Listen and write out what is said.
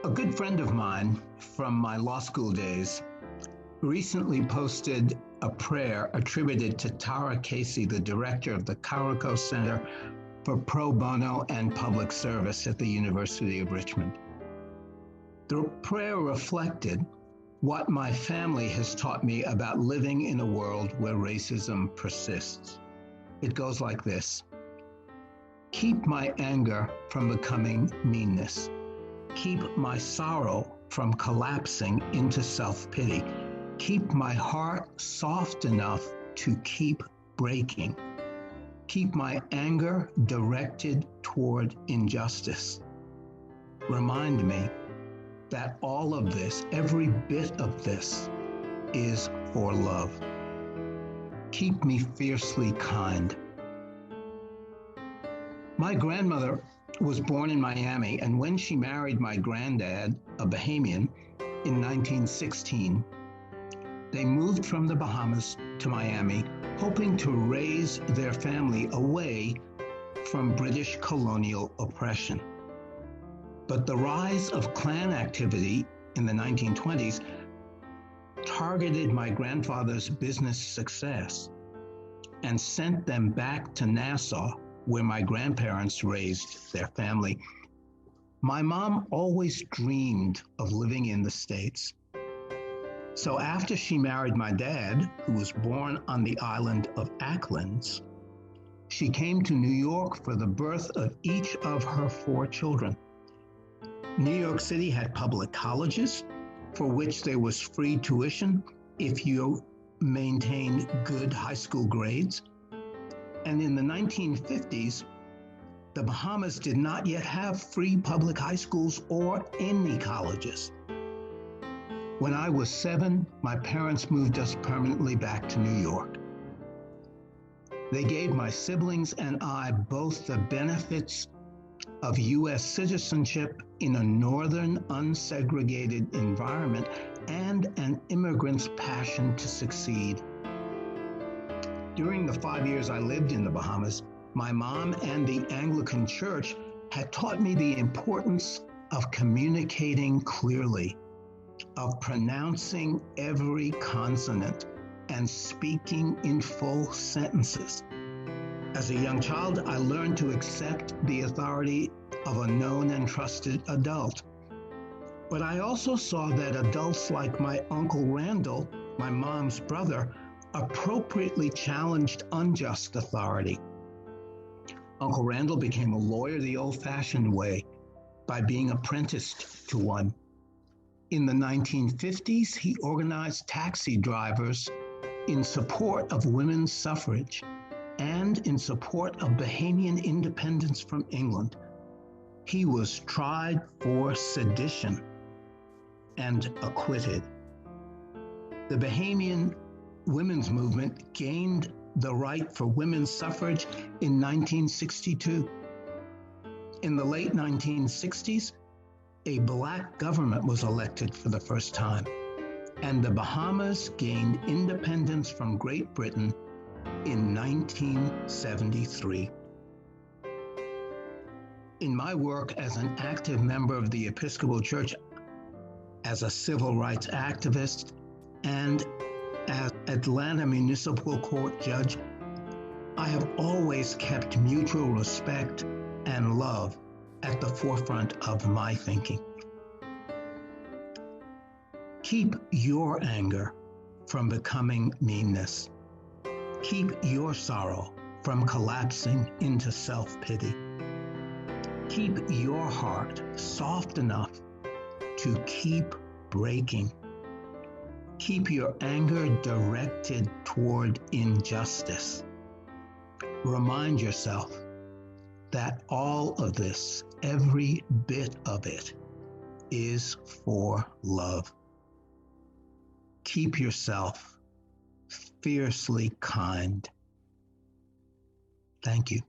A good friend of mine from my law school days recently posted a prayer attributed to Tara Casey, the director of the Caraco Center for Pro Bono and Public Service at the University of Richmond. The prayer reflected what my family has taught me about living in a world where racism persists. It goes like this: keep my anger from becoming meanness. Keep my sorrow from collapsing into self-pity. Keep my heart soft enough to keep breaking. Keep my anger directed toward injustice. Remind me that all of this, every bit of this, is for love. Keep me fiercely kind. My grandmother was born in Miami, and when she married my granddad, a Bahamian, in 1916, they moved from the Bahamas to Miami, hoping to raise their family away from British colonial oppression. But the rise of Klan activity in the 1920s targeted my grandfather's business success and sent them back to Nassau, where my grandparents raised their family. My mom always dreamed of living in the States. So after she married my dad, who was born on the island of Acklands, she came to New York for the birth of each of her 4 children. New York City had public colleges for which there was free tuition if you maintained good high school grades. And in the 1950s, the Bahamas did not yet have free public high schools or any colleges. When I was 7, my parents moved us permanently back to New York. They gave my siblings and I both the benefits of U.S. citizenship in a northern, unsegregated environment and an immigrant's passion to succeed. During the 5 years I lived in the Bahamas, my mom and the Anglican Church had taught me the importance of communicating clearly, of pronouncing every consonant and speaking in full sentences. As a young child, I learned to accept the authority of a known and trusted adult. But I also saw that adults like my Uncle Randall, my mom's brother, appropriately challenged unjust authority. Uncle Randall became a lawyer the old-fashioned way, by being apprenticed to one. In the 1950s, he organized taxi drivers in support of women's suffrage and in support of Bahamian independence from England. He was tried for sedition and acquitted. The Bahamian women's movement gained the right for women's suffrage in 1962. In the late 1960s, a Black government was elected for the first time, and the Bahamas gained independence from Great Britain in 1973. In my work as an active member of the Episcopal Church, as a civil rights activist, and as Atlanta Municipal Court judge, I have always kept mutual respect and love at the forefront of my thinking. Keep your anger from becoming meanness. Keep your sorrow from collapsing into self-pity. Keep your heart soft enough to keep breaking. Keep your anger directed toward injustice. Remind yourself that all of this, every bit of it, is for love. Keep yourself fiercely kind. Thank you.